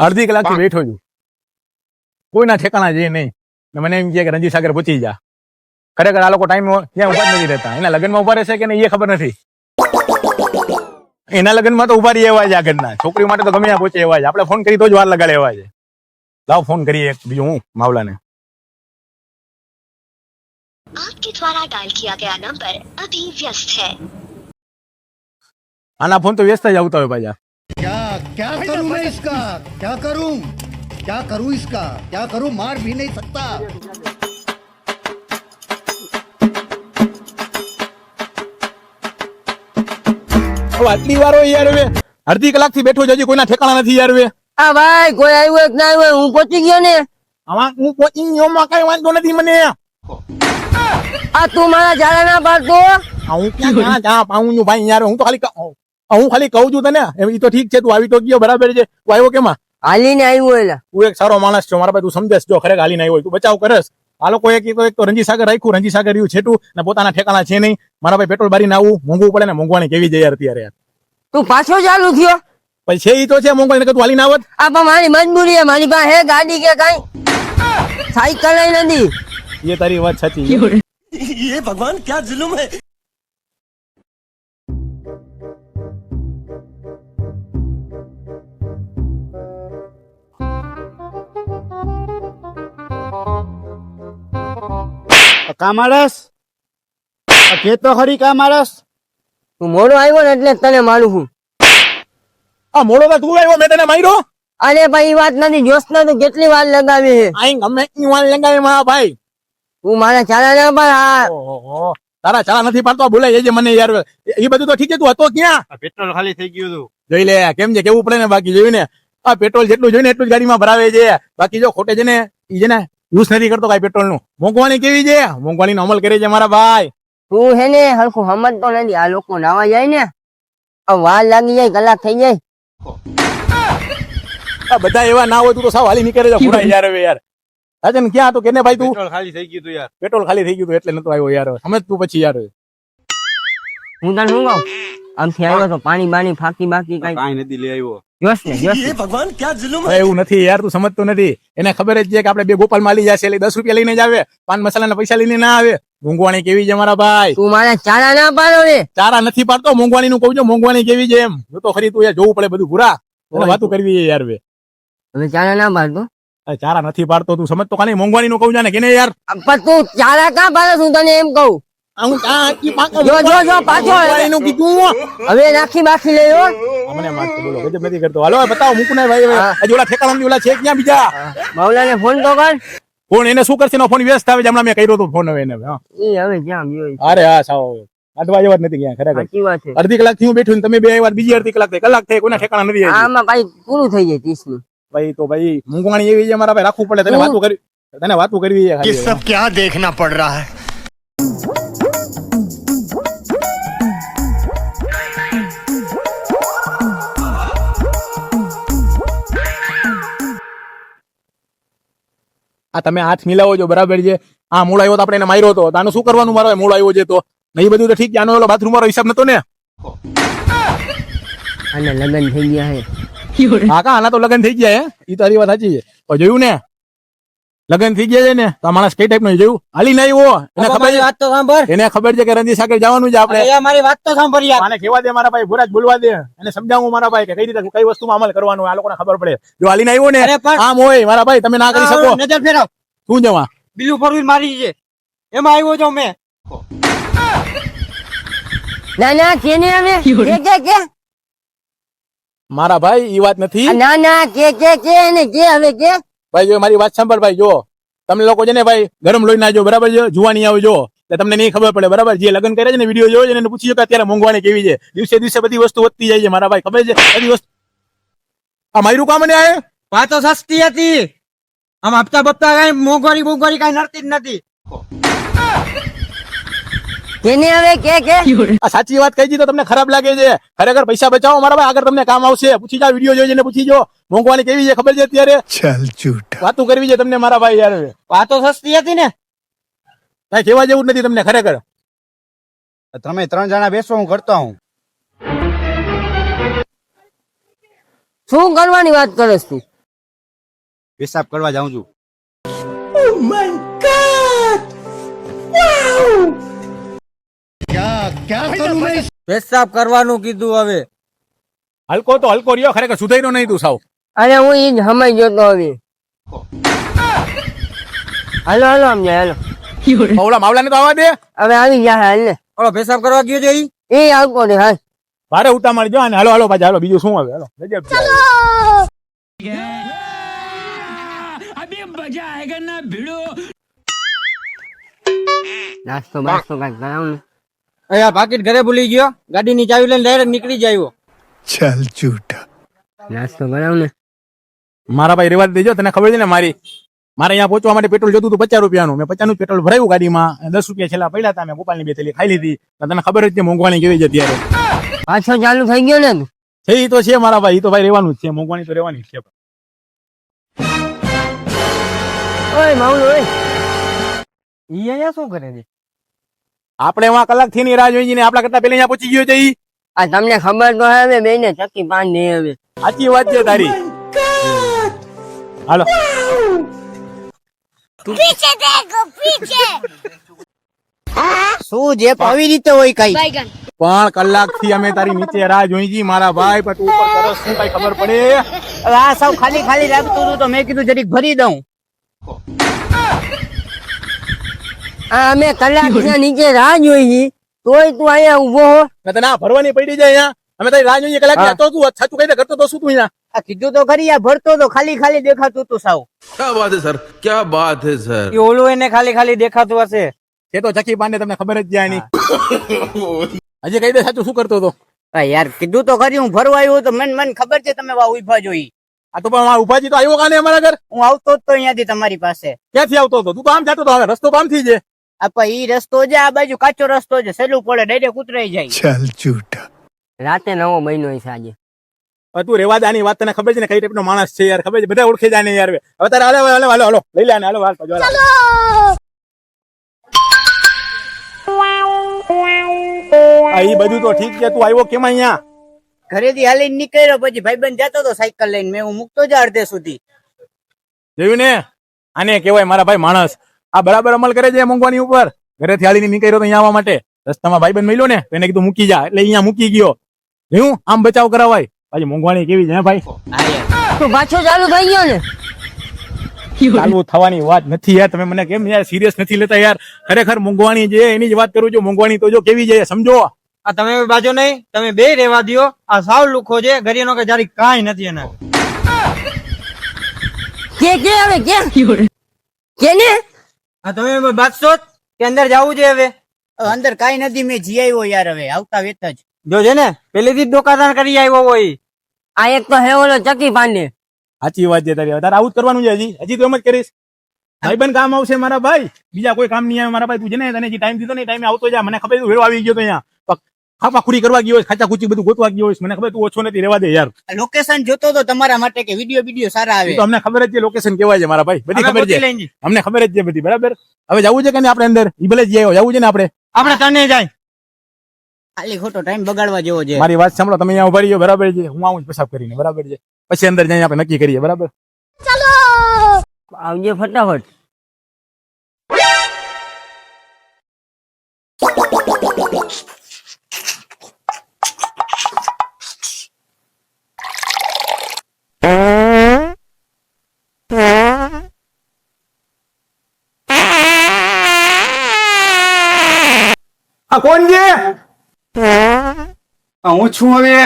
અડધી કલાકથી બેઠો છું, કોઈના ઠેકાણા જઈએ નહીં. મને એમ કહે કે રણજીત સાગર પહોંચી જા. ખરેખર આ લોકો ટાઈમ ક્યાં ઉભા જ નથી રહેતા. એના લગ્નમાં ઉભા રહેશે કે નહીં એ ખબર નથી. એના લગ્નમાં તો ઉભા રહી એવા છે આગળના. છોકરીઓ માટે તો ગમે ત્યાં પહોંચે એવા છે. આપણે ફોન કરી તો જ વાર લગાડે એવા છે. લાવ ફોન કરીએ બીજું હું માવલાને. आपके द्वारा डायल किया गया नंबर अभी व्यस्त है. આના ફોન તો વ્યસ્ત જ આવતા હોય પાછા. क्या करूं मैं इसका, क्या करूं इसका, क्या करूं, मार भी नहीं सकता. આટલી વાર હોય યાર, હવે અડધી કલાકથી બેઠો છે, હજી કોઈના ઠેકાણા નથી યાર. હવે આ ભાઈ કોઈ આવ્યું કે ના આવ્યું, હું પહોંચી ગયો ને. આમાં હું પહોંચી ગયો, માં કઈ વાંધો નથી મને. આ તું મારા ઝાડા ના પાડતો. હું ક્યાં ચા પાઉં છું ભાઈ યાર. હું ખાલી કહું છું તને. એ તો ઠીક છે, તું આવી તો ગયો બરાબર છે. તું આવ્યો કેમાં? હાલીને આવ્યું એલા. તું એક સારો માણસ છો મારા ભાઈ, તું સમજેશ. જો ખરેખર હાલીને આવ્યો, તું બચાવ કરસ. આ લોકો એક તો રણજીત સાગર રાખ્યું, રણજીત સાગર રહ્યું છેટું ને પોતાના ઠેકાણા છે નહીં. મારા ભાઈ પેટ્રોલ બારીને આવું મોંઘું પડે ને, મોંઘવાણી કેવી જાય અત્યારે યાર. તું પાછો ચાલુ થયો પછી છે ઈ તો છે મોંઘવાણી, તું હાલીને આવત. આ પણ મારી મજબૂરી છે, મારી પાસે હે ગાડી કે કઈ સાયકલ નથી. એ તારી વાત સાચી. ये भगवान क्या जुल्म है. કામારસ કે તો ખરી કામારસ. તું મોડો આવ્યો ને એટલે તને મારું છું. આ મોડો તો તું આવ્યો, મેં તને માર્યો. અરે ભાઈ વાત નથી, જોશના તો કેટલી વાર લગાવી છે. આઈ ગમે ઈ વાર લગાવે મારા ભાઈ. તું મારા ચાલા ના પાડ. ઓહો, તારા ચાલા નથી પાડતો, બોલાય જજે મને યાર. એ બધું તો ઠીક છે, તું હતો ક્યાં? પેટ્રોલ ખાલી થઈ ગયું હતું. જોઈ લે કેમ છે, કેવું પડે ને. બાકી જોયું ને, આ પેટ્રોલ જેટલું જોઈને એટલું જ ગાડીમાં ભરાવે છે. બાકી જો ખોટે છે ને ઈ છે ને યુઝ નથી કરતો કઈ પેટ્રોલ નું. મોંઘવાણી કેવી છે, મોંઘવાણી નો અમલ કરે છે મારા ભાઈ. તું હે ને હરખું સમજતો નથી. આ લોકો નાવા જાય ને વાર લાગી જાય, કલાક થઈ જાય. આ બધા એવા ના હોય, તું તો સાવ હાલી નીકળે છે પૂરા યાર. હવે યાર રાજન ક્યાં હતો કેને ભાઈ? તું પેટ્રોલ ખાલી થઈ ગયું હતું યાર. પેટ્રોલ ખાલી થઈ ગયું હતું એટલે નતો આવ્યો યાર. સમજ તું પછી યાર. હું તને શું કહું, આમથી આવ્યો તો પાણી બાણી ફાકી બાકી કઈ કાંઈ નથી લઈ આવ્યો. જોશ ને જોશ. ये भगवान क्या जुल्म है. ભાઈ એવું નથી યાર, તું સમજતો નથી. એને ખબર જ છે કે આપણે બે ગોપાલ માં લઈ જશે એટલે 10 રૂપિયા લઈને જ આવે, પાન મસાલા ના પૈસા લઈને ના આવે. મોંઘવાણી કેવી છે મારા ભાઈ. તું મારા ચાલા ના પાડો ને. ચારા નથી પાડતો, મોંઘવાણી નું કહું છું. મોંઘવાણી કેવી છે એમ જો તો ખરી. તું યાર જોવું પડે બધું પૂરા. વાતું કરવી છે યાર. હવે ચાલા ના પાડતો. ચારા નથી પાડતો, તું સમજતો ખાલી. મોંઘવાણી નું કહું છે ને કે યાર. પણ તું ચાલા ક્યાં પાડે, હું તને એમ કહું. જો પાછો મોંઘવાણીનું કીધું. હવે નાખી બાખી લેવો. મને મારતો બોલો ગજબ નથી કરતો. હાલો બતાવો મૂકને ભાઈ. હજી ઓલા ઠેકાણા ઓલા છે ક્યાં બીજા? માવલાને ફોન તો કર. ફોન એને શું કરશે? ફોન વ્યસ્ત આવે છે. હમણાં મેં કર્યો તો ફોન. હવે એને ઈ હવે ક્યાં ગયો? અરે હા સાવ આટવા જેવા જ નથી ક્યાં ખરેખર. સાચી વાત છે. અડધી કલાક થી હું બેઠું, તમે બે વાર બીજી અડધી કલાક થઈ, કલાક થઈ, કોઈના ઠેકાણા નથી. આમાં ભાઈ પૂરું થઈ જાય 30 નું. ભાઈ તો ભાઈ મોંઘવાણી એવી છે મારા ભાઈ, રાખવું પડે. તને વાતું કરવી છે. ये सब क्या देखना पड़ रहा है. આ તમે હાથ મિલાવો છો બરાબર છે. આ મૂળ આવ્યો તો આપણે એને માર્યો હતો, આનું શું કરવાનું? મારો મૂળ આવ્યો છે તો નહીં બધું તો ઠીક છે. આનો ઓલો બાથરૂમ વાળો હિસાબ નતો ને. અને લગન થઈ ગયા હે. હા કા આના તો લગન થઈ ગયા હે. ઈ તારી વાત સાચી છે. પણ જોયું ને લગન થઈ ગયા છે ને તો આ માણસ કઈ ટાઈપ નો જોયું? હાલી નહીં આવ્યો. એને ખબર છે, વાત તો સાંભળ. એને ખબર છે કે રણજીત સાગર જવાનું છે આપણે. મારી વાત તો સાંભળ યાર. આને કહેવા દે મારા ભાઈ, ભુરાજ બોલવા દે. એને સમજાવું મારા ભાઈ કે કઈ રીતે કઈ વસ્તુમાં અમલ કરવાનો. આ લોકોને ખબર પડે. જો હાલીને આવ્યો ને આમ હોય મારા ભાઈ, તમે ના કરી શકો. નજર ફેરવ. શું જવા બીજું ફોરવીલ મારી છે એમાં આવ્યો છો મેં. ના ના કેને આવે કે મારા ભાઈ ઈ વાત નથી. ના ના કે ને કે હવે કે ભાઈ જો મારી વાત સાંભળ ભાઈ. જો તમે લોકો છે ને ભાઈ ગરમ લોહી નાજો બરાબર છે. જુવાની આવજો એટલે તમને નહીં ખબર પડે બરાબર. જે લગ્ન કરે છે ને વિડીયો જોયો છે એને પૂછ્યું કે અત્યારે મોંઘવાણી કેવી છે. દિવસે દિવસે બધી વસ્તુ વધતી જાય છે મારા ભાઈ, ખબર છે બધી વસ્તુ. આ માયરું કામ ને આ વાતો સસ્તી હતી. આમ હપ્તા બપ્તા કઈ મોંઘવારી કઈ નડતી જ નથી. કેને હવે કે આ સાચી વાત કહી દી તો તમને ખરાબ લાગે છે. ખરેખર પૈસા બચાવો મારા ભાઈ, આગળ તમને કામ આવશે. પૂછી જાઓ, વિડીયો જોઈને પૂછી જો મોંઘવારી કેવી છે ખબર છે અત્યારે. चल झूठा. વાતું કરવી છે તમને મારા ભાઈ યાર. વાતો સસ્તી હતી ને કઈ કહેવા જેવું જ નથી તમને ખરેખર. તમે 3 જણા બેસો, હું કરતો હું. શું કરવાની વાત કરસ તું? પેશાબ કરવા જાઉં છું. क्या करूं मैं इस પેશાબ કરવાનું કીધું હવે. હલકો તો હલકો રહ્યો, ખરેખર સુધાર્યો નહીં તું સાવ. અરે હું ઈ જ સમય જોતો હવે. હાલો હાલો આમ જાય હાલો. ઓલા માવલાને તો આવવા દે. હવે આવી ગયા હાલ ને. ઓલો પેશાબ કરવા ગયો છે ઈ? એ આવતો રે હાલ. ભારે ઉતામળ જો અને હાલો હાલો પાછા હાલો, બીજું શું હવે, હાલો ગજબ છે. નાસ્તો બાસ્તો કાંઈક કરાવ ને. એ યાર પાકીટ ઘરે ભૂલી ગયો, ગાડીની ચાવી લઈને ડાયરેક્ટ નીકળી જાય. चल झूठा નાસ્તો કરાવ ને. મારા ભાઈ રેવા દેજો, તને ખબર છે ને મારે અહીંયા પહોંચવા માટે પેટ્રોલ જોતું હતું 50 રૂપિયાનું. મેં 50 નું પેટ્રોલ ભરાયું ગાડીમાં, 10 રૂપિયા છેલ્લા પડ્યા હતા. મેં ગોપાલની 2 થેલી ખાઈ લીધી. તને ખબર જ છે મોંઘવાણી કેવી છે અત્યારે. પાછો ચાલુ થઈ ગયો ને તું? છે ઈ તો છે મારા ભાઈ, ઈ તો ભાઈ રહેવાનું જ છે, મોંઘવાણી તો રહેવાની જ છે. ઓય માઉલો ઓય. ઈ અહીંયા શું કરે છે? આપણે એમાં કલાકથી ની રાહ જોઈ ને આપણા કરતા પેલા અહીંયા પહોંચી ગયો છે ઈ. આ તમને ખબર તો હવે બેને ચક્કી પાન ને હવે. સાચી વાત છે તારી. હાલો શું જે આવી રીતે હોય કઈ? પણ કલાકથી અમે તારી નીચે રાહ જોઈ છી મારા ભાઈ, પણ તું ઉપર કરો શું કઈ ખબર પડે? આ સૌ ખાલી ખાલી રાખતું હતું તો મેં કીધું જરીક ભરી દઉં. આ અમે કલાક નીચે રાહ જોઈ છી, તોય તું અહીંયા ઉભો હો. મેં તને આ ભરવાની પડી જાય અહીંયા. અમે તારી રાહ જોઈએ કલાક તો તું સાચું કઈ કરતો તો શું તું અહીંયા? આ કીધું તો ખરી, આ ભરતો તો ખાલી ખાલી દેખાતું હતું સાવ. क्या बात है सर, क्या बात है सर. એ ઓલું એને ખાલી ખાલી દેખાતું હશે. એ તો ચકી પાંડે તમને ખબર જ જાય નહીં. હજી કઈ દે સાચું શું કરતો હતો? આ યાર કીધું તો ખરી, હું ભરવા આવ્યો તો મને ખબર છે તમે વા ઉભા જોઈ. આ તો પણ ઉભાજી તો આવ્યો કાને અમારા ઘર? હું આવતો જ તો અહીંયાથી તમારી પાસે. ક્યાંથી આવતો હતો? તું તો આમ જતો હતો, હવે રસ્તો તો આમથી છે. આપા ઈ રસ્તો છે, આ બાજુ કાચો રસ્તો છે, સહેલું પડે, ડાયરેક્ટ ઉતરાઈ જાય. चल झूठा રાતે નવો મહિનો છે આજે. હવે તું રેવા દે, આની વાત તને ખબર છે ને કઈ ટાઈપનો માણસ છે યાર, ખબર છે, બધા ઓળખી જાય ને યાર. હવે તારે હાલો હાલો હાલો હાલો લઈ લે આને, હાલો હાલ પાછો હાલો. આ ઈ બધું તો ઠીક છે, તું આવ્યો કેમ અહીંયા? ઘરેથી હાલીને નીકળ્યો, પછી ભાઈબંધ જતો તો સાયકલ લઈને, મેં હું મૂકતો જ અડધે સુધી. જોયું ને, આને કહેવાય મારા ભાઈ માણસ. આ બરાબર અમલ કરે છે મોંઘવાણી ઉપર. ઘરેથી હાલીને નીકળ્યો તો અહીંયા આવવા માટે, રસ્તામાં ભાઈબંધ મળ્યો ને તો એને કીધું મૂકી જા, એટલે અહીંયા મૂકી ગયો. જોયું, આમ બચાવ કરાવાય. પાછી મોંઘવાણી કેવી છે હે ભાઈ? તું પાછો ચાલુ થઈ ગયો ને? ચાલુ થવાની વાત નથી યાર, તમે મને કેમ યાર સિરિયસ નથી લેતા યાર? ખરેખર મોંઘવાણી જે એની જ વાત કરું છું. મોંઘવાણી તો જો કેવી છે સમજો. આ તમે બાજુ નહીં, તમે બે રેવા દ્યો. આ સાવ લુખો છે, ઘરેનો કે જારી કાંઈ નથી એના. કે હવે કે ને? આ તમે બાદશો જ કે અંદર જવું છે હવે? અંદર કાંઈ નથી, મેં જી આવ્યો યાર, હવે આવતા વેત જ જો છે ને પેલેથી જ દુકાન કરી આવ્યો હોય. આ એક તો હે ઓલો ચક્કી પાંડે. સાચી વાત છે તારી. હવે તારે આવું જ કરવાનું છે. હજી તો એમ જ કરીશ. ભાઈબંધ કામ આવશે મારા ભાઈ, બીજા કોઈ કામ નહીં આવે મારા ભાઈ. તું છે ને તને જે ટાઈમ દીધો ને ટાઈમે આવતો જા. મને ખબર તું વેળો આવી ગયો તો અહીંયા ખાપાખુરી કરવા ગયો હોય, ખાચા ખૂચી બધું ગોતવા ગયો હોય. મને ખબર તું ઓછો નથી, રહેવા દે યાર. લોકેશન જોતો તો તમારા માટે કે વિડીયો સારા આવે. તો અમને ખબર જ છે લોકેશન કેવાય છે મારા ભાઈ, બધી ખબર છે અમને, ખબર જ છે બધી. બરાબર, હવે જવું છે કે નહીં આપણે અંદર? ઈ ભલે જ જવું છે ને આપણે તને જાય. ખાલી ખોટો ટાઈમ બગાડવા જેવો છે. મારી વાત સાંભળો, તમે અહીંયા ઉભા રહીજો. બરાબર છે, હું આવું જ પેશાબ કરીને. બરાબર છે, પછી અંદર જઈને આપણે નક્કી કરીએ. બરાબર, આવજે ફટાફટ. આ કોણ છે? હું છું હવે.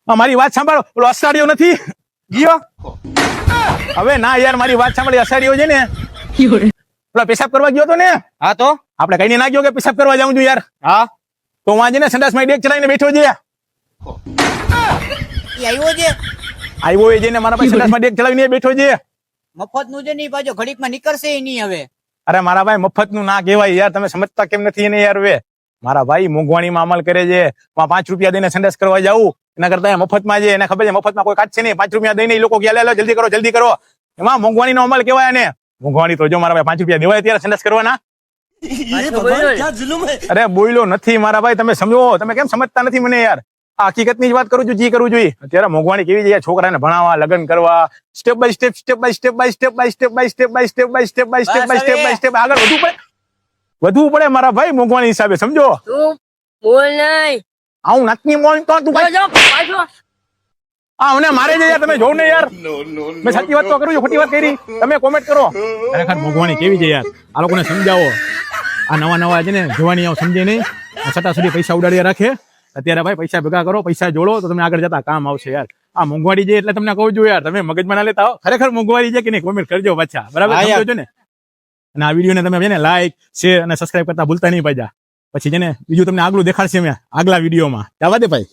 મારી વાત સાંભળો, ઓલો અસાડીઓ નથી ગયો? હવે ના યાર, મારી વાત સાંભળી. અસાડીઓ છે ને ઓલા પેશાબ કરવા ગયો તો ને? હા તો આપણે કઈ ના ગયો કે પેશાબ કરવા જાઉં છું યાર? હા તો વાં છે ને સંડાસમાં ડેક ચલાવીને બેઠો છે. આવ્યો છે, આવ્યો એ જઈને મારા ભાઈ સંડાસમાં ડેક ચલાવીને બેઠો છે. મફત નું છે નહીં, પાછો ઘડીકમાં નીકળશે નહીં હવે. અરે મારા ભાઈ મફત નું ના કહેવાય યાર, તમે સમજતા કેમ નથી એને યાર? હવે મારા ભાઈ મોંઘવાણીમાં અમલ કરે છે. 5 રૂપિયા દઈને સંદેશ કરવા જાવું એના કરતા મફતમાં છે. એને ખબર છે મફતમાં કોઈ કાઢશે નહીં. 5 રૂપિયા દઈને એ લોકો કે લે જલ્દી કરો. એમાં મોંઘવાણીનો અમલ કહેવાય ને. મોંઘવાણી તો જો મારા ભાઈ 5 રૂપિયા દેવાય ત્યારે સંદેશ કરવાના. અરે બોલ્યો નથી મારા ભાઈ, તમે સમજો. તમે કેમ સમજતા નથી મને યાર? આ હકીકતની જ વાત કરું છું, જી કરવું જોઈએ. અત્યારે મોંઘવાણી કેવી છે, છોકરાને ભણાવવા, લગ્ન કરવા, સ્ટેપ બાય સ્ટેપ આગળ વધવું પડે મારા ભાઈ મોંઘવાણી હિસાબે, સમજો. તું બોલ નહીં. આવું નાકની મોન તો તું જો, પાછો. મને મારે છે યાર, તમે જોવ ને યાર. મેં સાચી વાત તો કરું છું, ખોટી વાત કરી? તમે કોમેન્ટ કરો. ખરેખર મોંઘવાણી કેવી છે યાર, આ લોકોને સમજાવો. આ નવા છે ને જવાની આવ સમજે નહીં, છતાં સુધી પૈસા ઉડાડ્યા રાખે. અત્યારે ભાઈ પૈસા ભેગા કરો, પૈસા જોડો તો તમને આગળ જતા કામ આવશે યાર. આ મોંઘવારી છે એટલે તમને કહું છું યાર, તમે મગજમાં ના લેતા હો. ખરેખર મોંઘવારી છે કે નહીં કોમેન્ટ કરજો પાછા, બરાબર? સમજો ને. અને આ વિડીયોને તમે છે ને લાઈક, શેર અને સબસ્ક્રાઇબ કરતા ભૂલતા નહીં પાછા. પછી છે ને બીજું તમને આગલું દેખાડશે મેં આગલા વિડીયોમાં. જવા દે ભાઈ.